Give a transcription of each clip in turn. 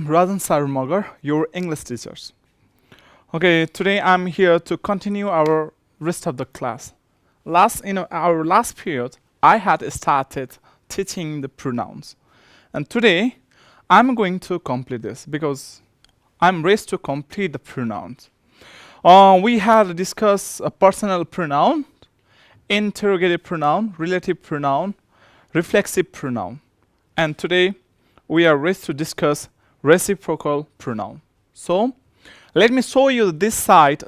Rajan Sarmagar, your English teachers. Okay, today I'm here to continue our rest of the class. Our last period, I had started teaching the pronouns, and today I'm going to complete this because I'm ready to complete the pronouns. We had discussed a personal pronoun, interrogative pronoun, relative pronoun, reflexive pronoun, and today we are ready to discuss reciprocal pronoun. So let me show you this slide,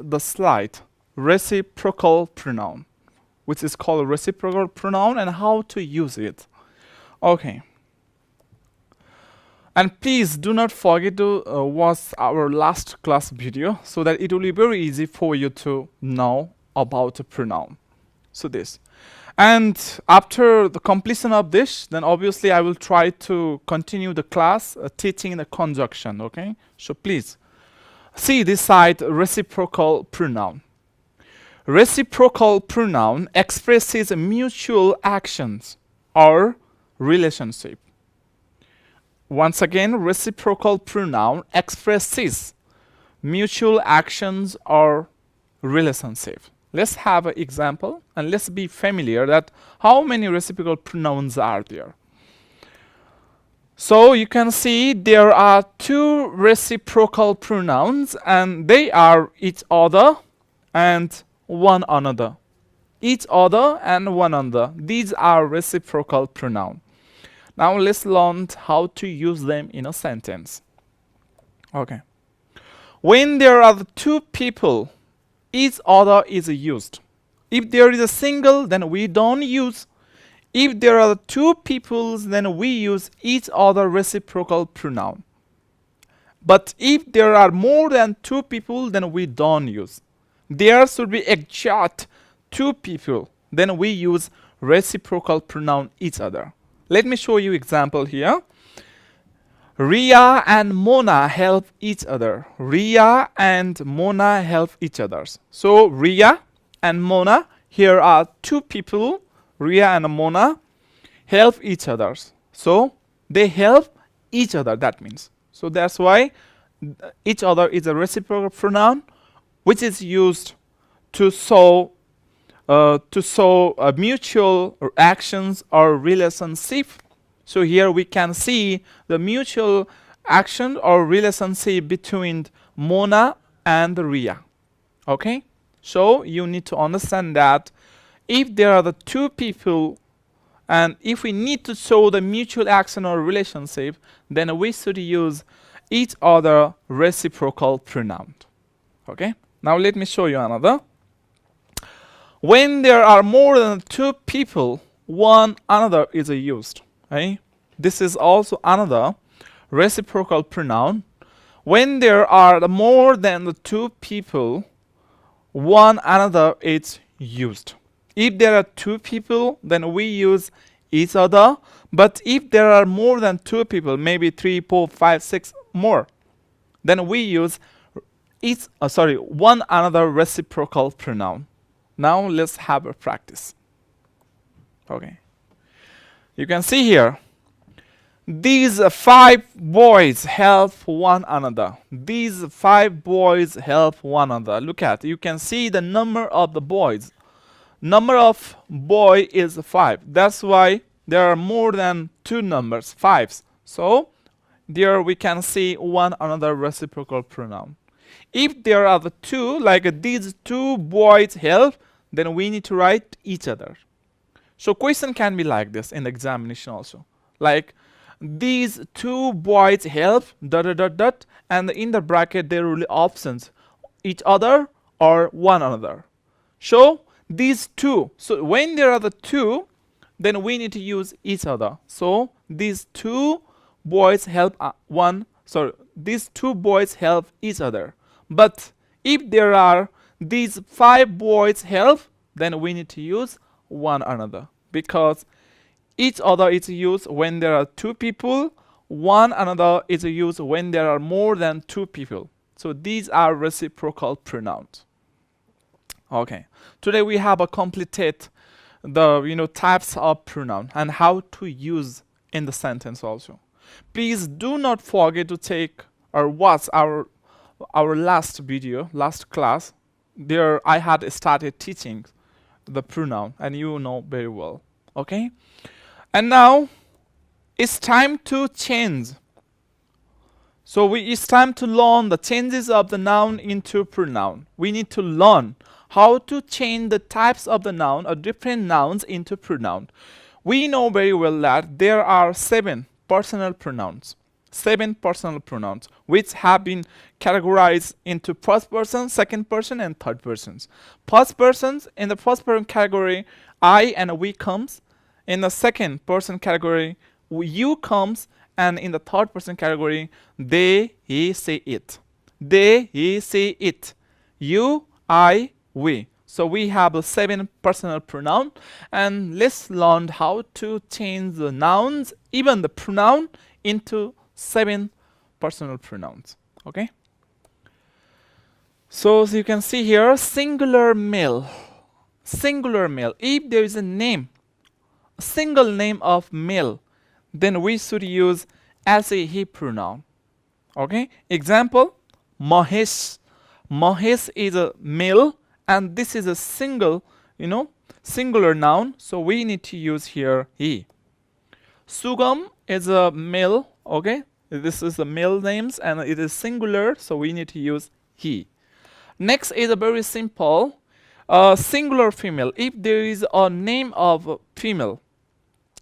reciprocal pronoun, which is called reciprocal pronoun, and how to use it. Okay. And please do not forget to watch our last class video so that it will be very easy for you to know about a pronoun. So this. And after the completion of this, then obviously I will try to continue the class teaching the conjunction, okay? So please see this side, reciprocal pronoun. Reciprocal pronoun expresses mutual actions or relationship. Once again, reciprocal pronoun expresses mutual actions or relationship. Let's have an example and let's be familiar that how many reciprocal pronouns are there. So you can see there are two reciprocal pronouns and they are each other and one another. Each other and one another. These are reciprocal pronouns. Now let's learn how to use them in a sentence. Okay. When there are two people, each other is used. If there is a single, then we don't use. If there are two peoples, then we use each other reciprocal pronoun. But if there are more than two people, then we don't use. There should be exact two people, then we use reciprocal pronoun each other. Let me show you example here. Ria and Mona help each other. Ria and Mona help each other. So Ria and Mona, here are two people. Ria and Mona help each other. So they help each other, that means. So that's why each other is a reciprocal pronoun which is used to show mutual actions or relationship. So here we can see the mutual action or relationship between Mona and Ria. Okay? So you need to understand that if there are the two people and if we need to show the mutual action or relationship, then we should use each other reciprocal pronoun. Okay? Now let me show you another. When there are more than two people, one another is used. Okay? This is also another reciprocal pronoun. When there are more than the two people, one another is used. If there are two people, then we use each other. But if there are more than two people, maybe 3, 4, 5, 6 more, then we use one another reciprocal pronoun. Now let's have a practice. Okay. You can see here, these 5 boys help one another. These 5 boys help one another. Look at, you can see the number of the boys. Number of boy is 5. That's why there are more than 2 numbers, 5s. So there we can see one another reciprocal pronoun. If there are the two, like these 2 boys help, then we need to write each other. So question can be like this in the examination also. Like these 2 boys help ... and in the bracket there will be options, each other or one another. So these 2. So when there are the 2, then we need to use each other. So these 2 boys help these 2 boys help each other. But if there are these 5 boys help, then we need to use one another, because each other is used when there are 2 people, one another is used when there are more than 2 people. So these are reciprocal pronouns. Okay. Today we have completed the types of pronoun and how to use in the sentence also. Please do not forget to take or watch our last video, last class. There I had started teaching the pronoun, and you know very well. Okay? And now it's time to change. So it's time to learn the changes of the noun into pronoun. We need to learn how to change the types of the noun or different nouns into pronoun. We know very well that there are 7 personal pronouns. 7 personal pronouns which have been categorized into first person, second person, and third persons. First persons, in the first person category, I and we comes. In the second person category, you comes. And in the third person category, they, he, say, it. They, he, say, it. You, I, we. So we have a 7 personal pronoun, and let's learn how to change the nouns, even the pronoun, into 7 personal pronouns. Okay? So you can see here, singular male. Singular male. If there is a name, a single name of male, then we should use as a he pronoun. Okay? Example, Mahesh. Mahesh is a male, and this is a single, singular noun, so we need to use here he. Sugam is a male, okay? This is the male names, and it is singular, so we need to use he. Next is a very simple singular female. If there is a name of female,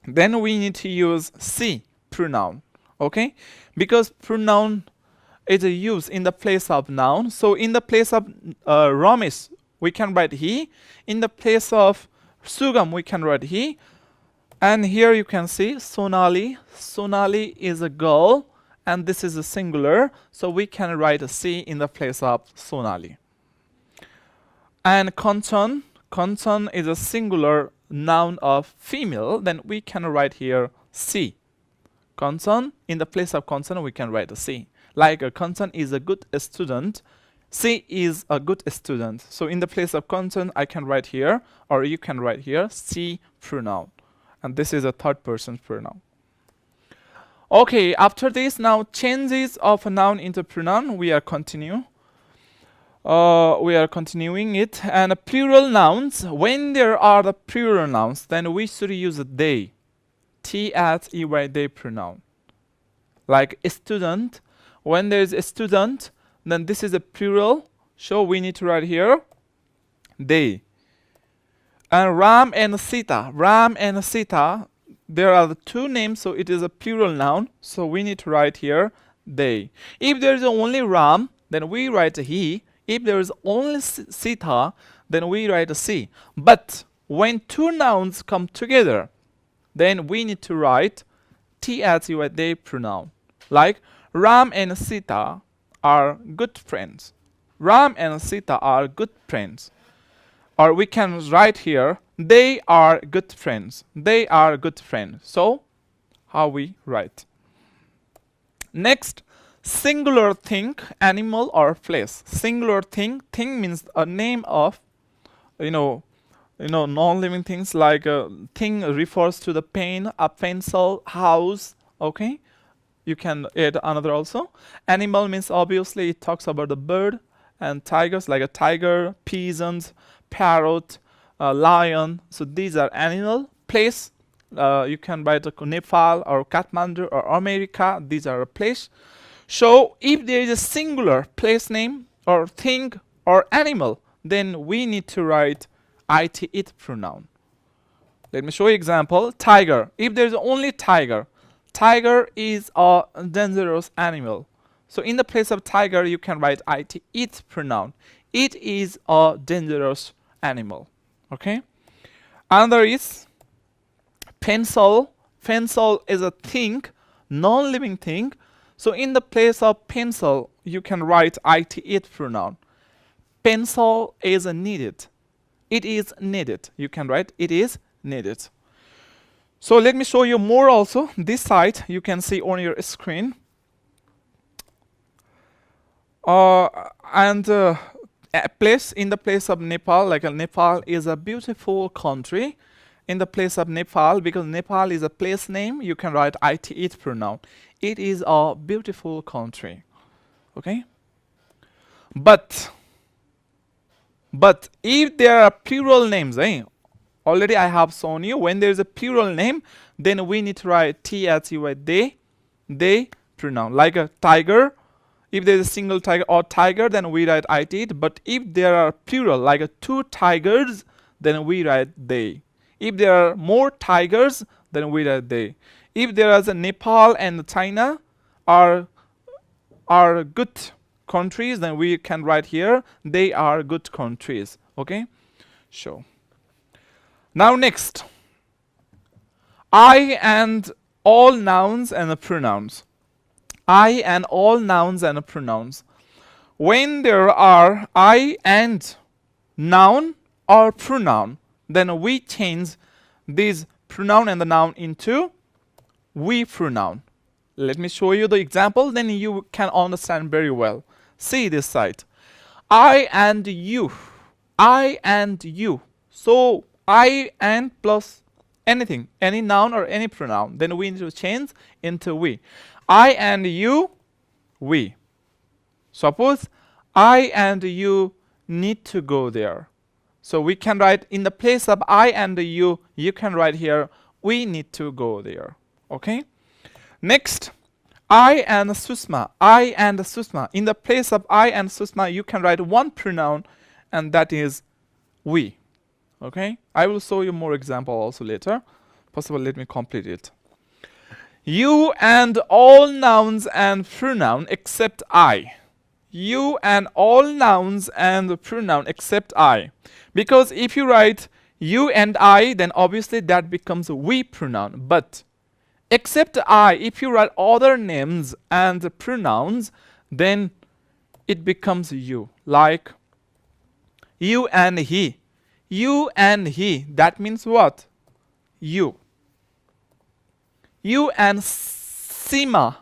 then we need to use she pronoun. Okay, because pronoun is used in the place of noun. So in the place of Ramesh, we can write he. In the place of Sugam, we can write he. And here you can see Sonali. Sonali is a girl, and this is a singular, so we can write a she in the place of Sonali. And Kanchan. Kanchan is a singular noun of female, then we can write here she. Kanchan, in the place of Kanchan, we can write a she. Like Kanchan is a good student, she is a good student. So in the place of Kanchan, I can write here, or you can write here, she pronoun. And this is a third person pronoun. Okay, after this, now changes of a noun into pronoun, we are continuing it. And plural nouns, when there are the plural nouns, then we should use they. T-S-E-Y, they pronoun. Like a student, when there is a student, then this is a plural, so we need to write here they. And Ram and Sita. Ram and Sita, there are the 2 names, so it is a plural noun, so we need to write here they. If there is only Ram, then we write he. If there is only Sita, then we write a she. But when 2 nouns come together, then we need to write T-S-E-Y, they pronoun. Like Ram and Sita are good friends. Ram and Sita are good friends. Or we can write here, they are good friends. They are good friends. So, how we write? Next, singular thing, animal or place. Singular thing. Thing means a name of, non-living things. Like a thing refers to the pen, a pencil, house. Okay, you can add another also. Animal means obviously it talks about the bird, and tigers like a tiger, pigeons, parrot, lion. So these are animal. Place, you can write Nepal or Kathmandu or America. These are a place. So if there is a singular place name or thing or animal, then we need to write it pronoun. Let me show you example. Tiger. If there is only tiger, tiger is a dangerous animal. So in the place of tiger, you can write it pronoun. It is a dangerous animal. Okay. Another is pencil. Pencil is a thing, non-living thing. So in the place of pencil, you can write it pronoun. Pencil is needed. It is needed. You can write it is needed. So let me show you more also. This side you can see on your screen. A place in the place of Nepal, like Nepal is a beautiful country, in the place of Nepal, because Nepal is a place name, you can write it pronoun. It is a beautiful country. Okay? But if there are plural names, already I have shown you, when there is a plural name, then we need to write they pronoun. Like a tiger, if there is a single tiger or tiger, then we write it. But if there are plural, like two tigers, then we write they. If there are more tigers, then we write they. If there is a Nepal and China are good countries, then we can write here they are good countries. Okay, so now next, I and all nouns and pronouns. I and all nouns and pronouns. When there are I and noun or pronoun, then we change this pronoun and the noun into we pronoun. Let me show you the example, then you can understand very well. See this side. I and you. I and you. So I and plus anything, any noun or any pronoun, then we need to change into we. I and you, we. Suppose I and you need to go there. So we can write in the place of I and you can write here we need to go there. Okay? Next, I and Susma. I and Susma. In the place of I and Susma, you can write one pronoun, and that is we. Okay? I will show you more example also later. Possible, let me complete it. You and all nouns and pronoun except I. You and all nouns and pronoun except I. Because if you write you and I, then obviously that becomes a we pronoun. But except I, if you write other names and pronouns, then it becomes you. Like you and he. You and he. That means what? You. You and Sima.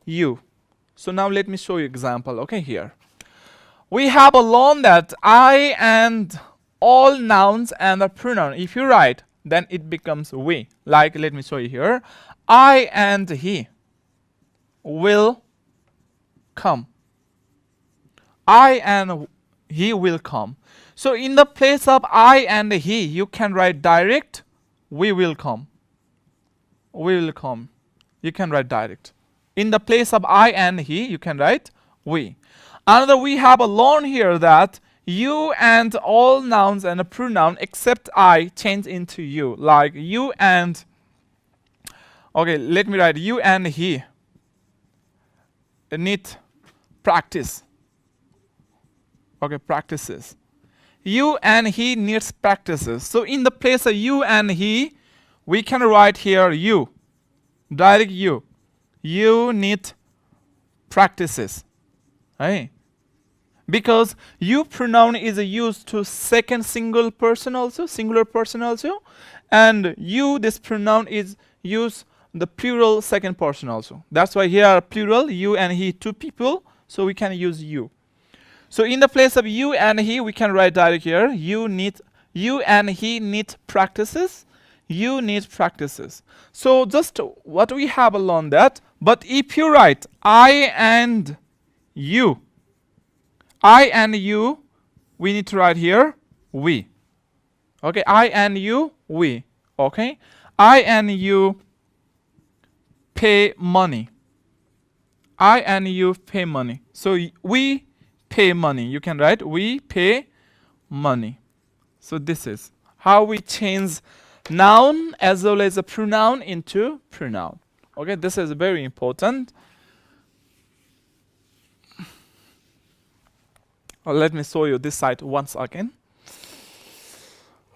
You. So now let me show you example. Okay, here. We have alone that I and all nouns and a pronoun. If you write, then it becomes we. Like, let me show you here. I and he will come. I and he will come. So in the place of I and he, you can write direct, we will come. We will come. You can write direct. In the place of I and he, you can write we. Another, we have alone here that you and all nouns and a pronoun except I change into you. Like you and, okay, let me write you and he need practice. Okay, practices. You and he needs practices. So in the place of you and he, we can write here you. Direct you. You need practices. Right? Because you pronoun is used to second single person also, singular person also. And you, this pronoun is used the plural second person also. That's why here are plural, you and he, two people. So we can use you. So in the place of you and he, we can write direct here. You and he need practices. You need practices. So just what we have along that. But if you write I and you, we need to write here we. Okay, I and you, we. Okay, I and you pay money. I and you pay money. So we pay money. You can write we pay money. So this is how we change noun as well as a pronoun into pronoun. Okay, this is very important. Let me show you this side once again.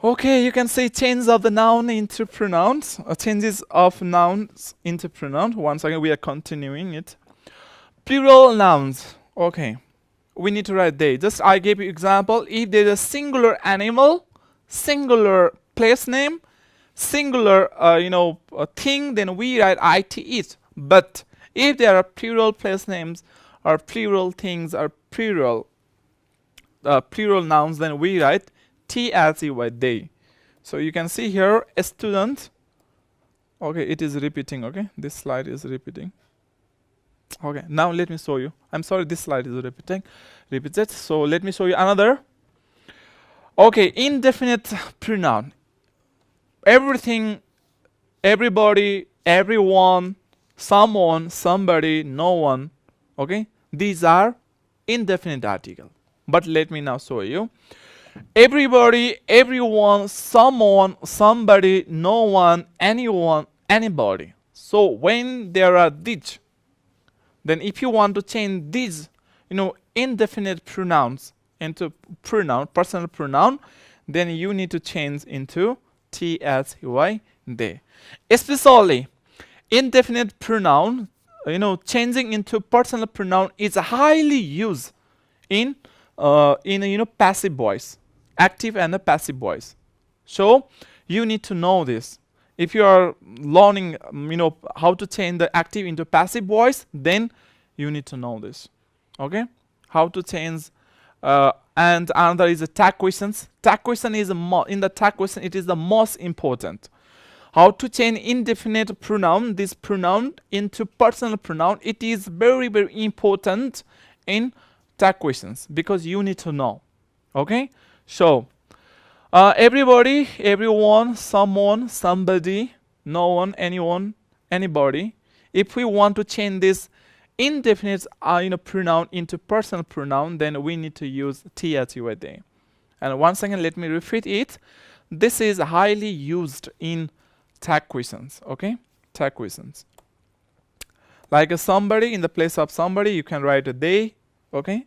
Okay, you can see change of the noun into pronouns, changes of nouns into pronouns. Once again, we are continuing it. Plural nouns. Okay, we need to write they. Just I gave you example. If there is a singular animal, singular place name, singular a thing, then we write it. But if there are plural place names or plural things or plural nouns, then we write they. So you can see here a student. Okay, it is repeating. Okay, this slide is repeating. Okay, now let me show you. I'm sorry, this slide is repeated. So let me show you another. Okay, indefinite pronoun. Everything, everybody, everyone, someone, somebody, no one. Okay, these are indefinite article. But let me now show you. Everybody, everyone, someone, somebody, no one, anyone, anybody. So when there are these, then if you want to change these, indefinite pronouns into pronoun, personal pronoun, then you need to change into TSY, they. Especially indefinite pronoun, changing into personal pronoun is highly used in passive voice, active and a passive voice. So you need to know this. If you are learning, how to change the active into passive voice, then you need to know this. Okay, how to change. And another is the tag questions. Tag question is in the tag question it is the most important. How to change indefinite pronoun, this pronoun, into personal pronoun. It is very, very important in tag questions because you need to know. Okay, so everybody, everyone, someone, somebody, no one, anyone, anybody. If we want to change this indefinite pronoun into personal pronoun, then we need to use TSUAD. And once again, let me repeat it. This is highly used in tag questions. Okay, tag questions. Like a somebody, in the place of somebody, you can write a they. Okay.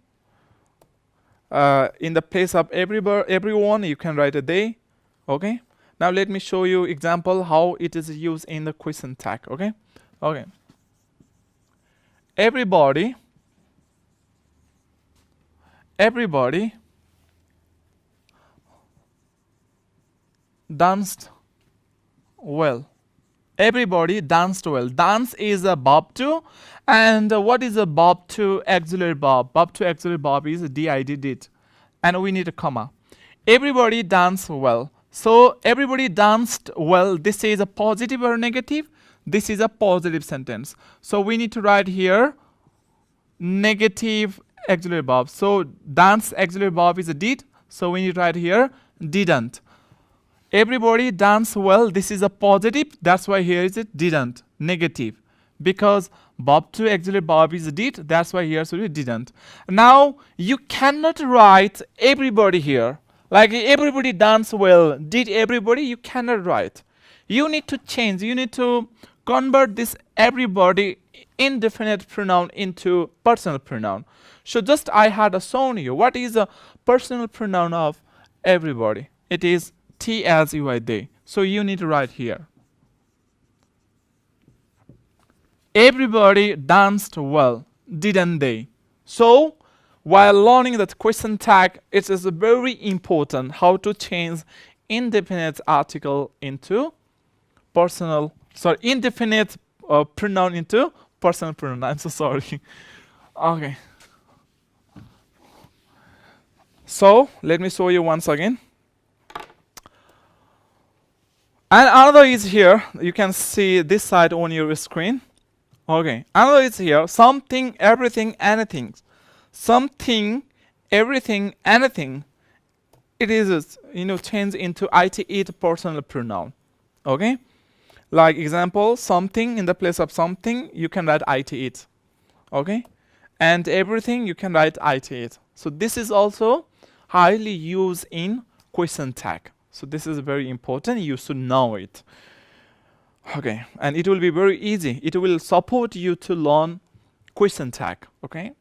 In the place of everyone, you can write a they. Okay. Now let me show you example how it is used in the question tag. Okay. Okay. Everybody danced well. Everybody danced well. Dance is a verb to, and what is a verb to auxiliary verb? Verb to auxiliary verb is did, did, and we need a comma. Everybody danced well. So everybody danced well. This is a positive or negative? This is a positive sentence. So we need to write here negative auxiliary verb. So dance auxiliary verb is a did. So we need to write here didn't. Everybody danced well. This is a positive. That's why here is it didn't. Negative. Because verb to auxiliary verb is did. That's why here should be didn't. Now you cannot write everybody here. Like everybody danced well. Did everybody? You cannot write. You need to change. You need to convert this everybody indefinite pronoun into personal pronoun. So just I had shown you what is a personal pronoun of everybody. It is TSUI they. So you need to write here. Everybody danced well, didn't they? So while learning that question tag, it is very important how to change indefinite article into personal, indefinite pronoun into personal pronoun. I'm so sorry. Okay. So let me show you once again. And another is here. You can see this side on your screen. Okay. Another is here. Something, everything, anything. Something, everything, anything. It is, changed into it personal pronoun. Okay. Like example, something in the place of something, you can write it. Okay. And everything, you can write it. So this is also highly used in question tag. So this is very important. You should know it. Okay. And it will be very easy. It will support you to learn question tag. Okay.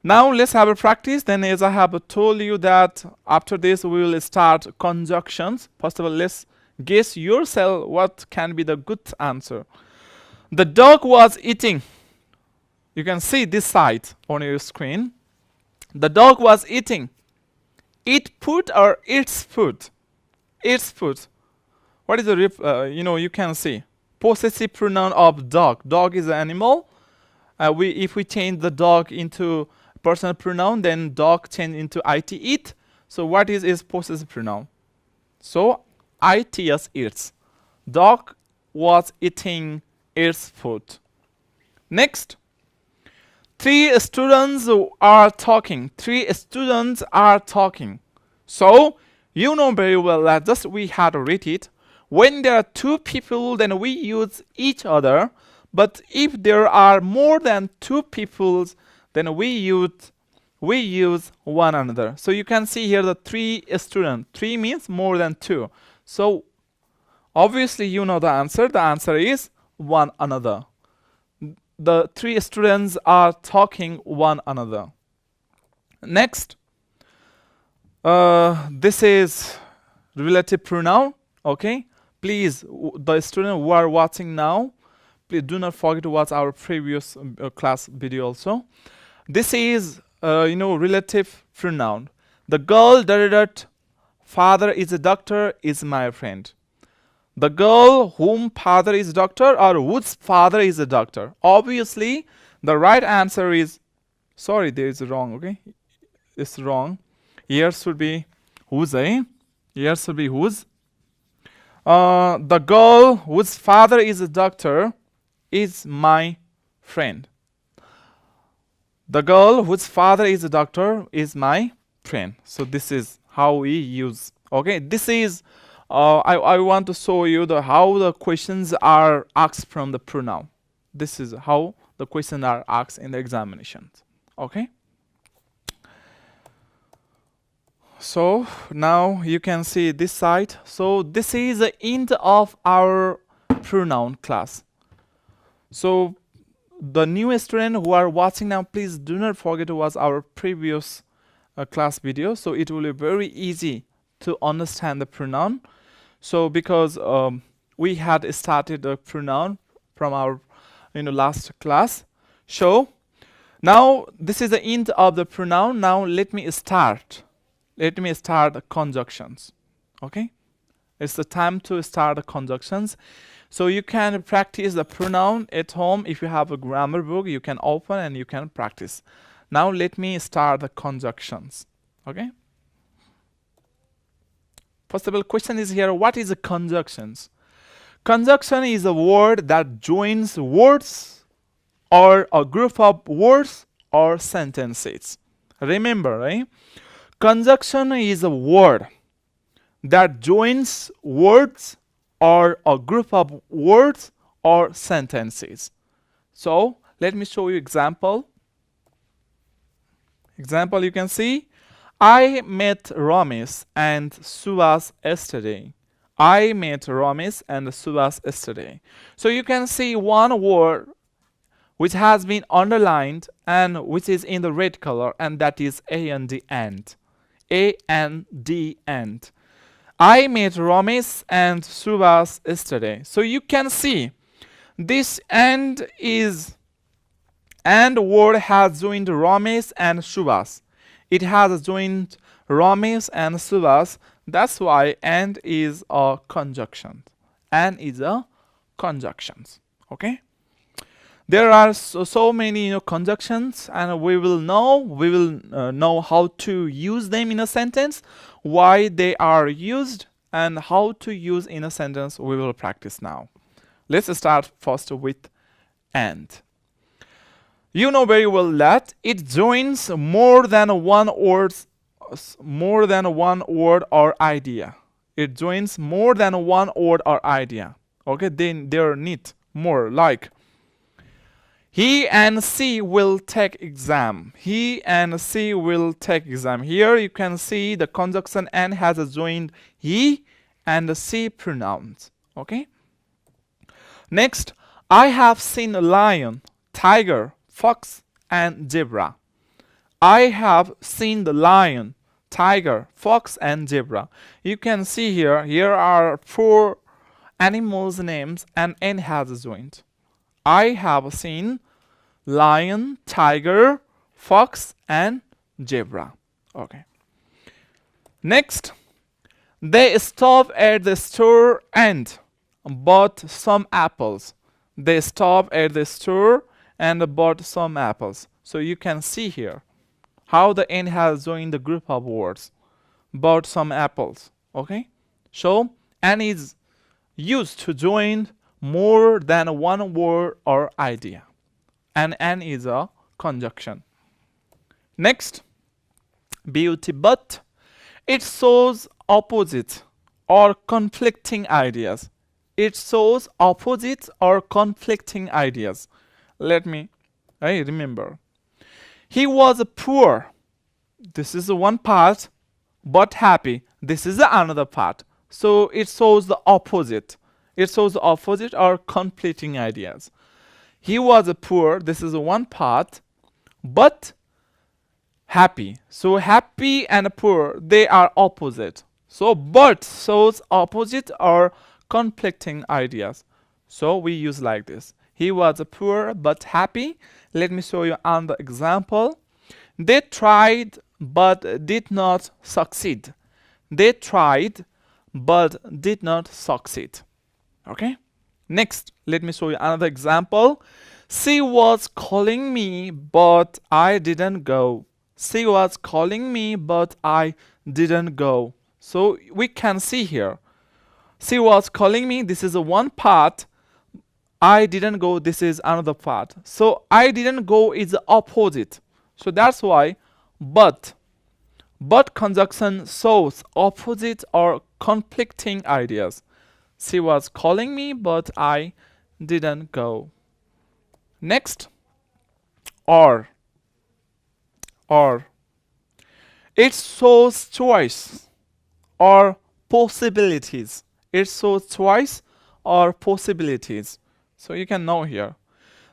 Now let's have a practice. Then as I have told you that after this we will start conjunctions. First of all, let's guess yourself what can be the good answer. The dog was eating. You can see this side on your screen. The dog was eating. Eat food or its food? Its food. What is the you can see possessive pronoun of dog. Dog is an animal. If we change the dog into personal pronoun, then dog change into it. So what is possessive pronoun? So its its. Dog was eating its food. Next, three students are talking. Three students are talking. So you know very well that just we had to read it. When there are two people, then we use each other. But if there are more than two people, then we use one another. So you can see here the three students. Three means more than two. So obviously you know the answer. The answer is one another. The three students are talking one another. Next, this is relative pronoun. Okay, please, the student who are watching now, please do not forget to watch our previous class video also. This is relative pronoun. The girl that father is a doctor is my friend. The girl whom father is doctor or whose father is a doctor. Obviously, the right answer is, sorry, there is wrong, okay? It's wrong. Here should be whose, eh? Here should be whose. The girl whose father is a doctor is my friend. The girl whose father is a doctor is my friend. So this is how we use. Okay, this is I want to show you how the questions are asked from the pronoun. This is how the questions are asked in the examinations. Okay. So now you can see this side. So this is the end of our pronoun class. So the new student who are watching now, please do not forget to watch our previous class video. So it will be very easy to understand the pronoun. So because we had started the pronoun from our last class. So now this is the end of the pronoun. Now let me start the conjunctions. Okay, it's the time to start the conjunctions. So you can practice the pronoun at home. If you have a grammar book, you can open and you can practice. Now let me start the conjunctions. Okay. First of all, question is here, what is a conjunctions? Conjunction is a word that joins words or a group of words or sentences. Remember, right? Conjunction is a word that joins words or a group of words or sentences. So let me show you example. Example, you can see, I met Ramesh and Subhas yesterday. I met Ramesh and Subhas yesterday. So you can see one word which has been underlined and which is in the red color, and that is and. And. I met Ramesh and Subhas yesterday. So you can see this and word has joined Ramesh and Subhas. It has joined Ramesh and Subhas. That's why and is a conjunction. And is a conjunctions. Okay. There are so many conjunctions, and we will know how to use them in a sentence, why they are used, and how to use in a sentence. We will practice now. Let's start first with and. You know very well that it joins more than one word or idea. It joins more than one word or idea. Okay, then there need more, like he and she will take exam. He and she will take exam. Here you can see the conjunction and has joined he and she pronouns. Okay. Next, I have seen a lion, tiger, fox, and zebra. I have seen the lion, tiger, fox, and zebra. You can see here are 4 animals' names and N has joined. I have seen lion, tiger, fox, and zebra. Okay. Next, they stopped at the store and bought some apples. They stopped at the store and bought some apples. So you can see here how the N has joined the group of words. Bought some apples. Okay. So and is used to join more than one word or idea. And is a conjunction. Next, beauty, but it shows opposite or conflicting ideas. It shows opposite or conflicting ideas. Let me remember. He was poor. This is one part, but happy. This is another part. So it shows the opposite. It shows the opposite or conflicting ideas. He was poor. This is one part, but happy. So happy and poor, they are opposite. So but shows opposite or conflicting ideas. So we use like this. He was poor but happy. Let me show you another example. They tried but did not succeed. They tried but did not succeed. Okay. Next, let me show you another example. She was calling me but I didn't go. She was calling me but I didn't go. So we can see here. She was calling me. This is one part. I didn't go. This is another part. So I didn't go is the opposite. So that's why but conjunction shows opposite or conflicting ideas. She was calling me but I didn't go. Next, or it shows choice or possibilities. It shows choice or possibilities. So you can know here.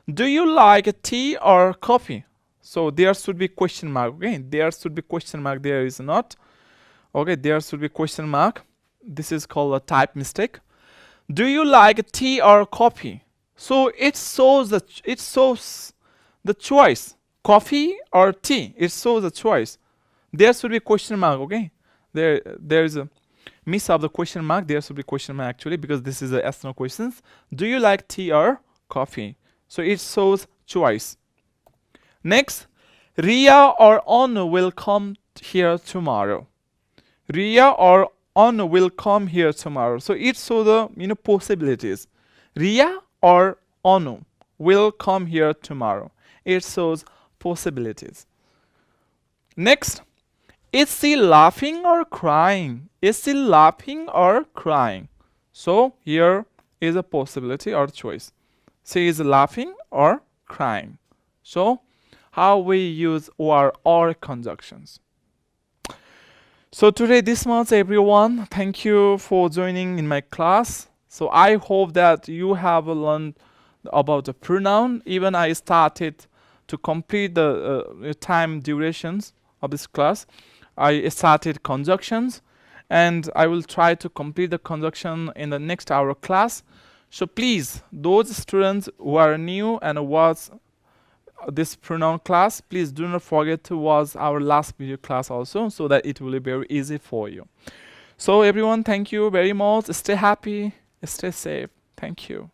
Do you like tea or coffee? So there should be question mark. Okay, there should be question mark. There is not. Okay, there should be question mark. This is called a type mistake. Do you like tea or coffee? So it shows the choice. Coffee or tea. It shows the choice. There should be question mark. Okay, there is a miss of the question mark. There should be question mark actually because this is a yes no questions. Do you like tea or coffee? So it shows choice. Next, Ria or Anu will come here tomorrow. Ria or Anu will come here tomorrow. So it shows the possibilities. Ria or Anu will come here tomorrow. It shows possibilities. Next, is she laughing or crying? Is she laughing or crying? So here is a possibility or choice. She is laughing or crying. So how we use or conjunctions. So today this much everyone. Thank you for joining in my class. So I hope that you have learned about the pronoun. Even I started to complete the time durations of this class. I started conjunctions and I will try to complete the conjunction in the next hour class. So please, those students who are new and watch this pronoun class, please do not forget to watch our last video class also, so that it will be very easy for you. So everyone, thank you very much. Stay happy, stay safe. Thank you.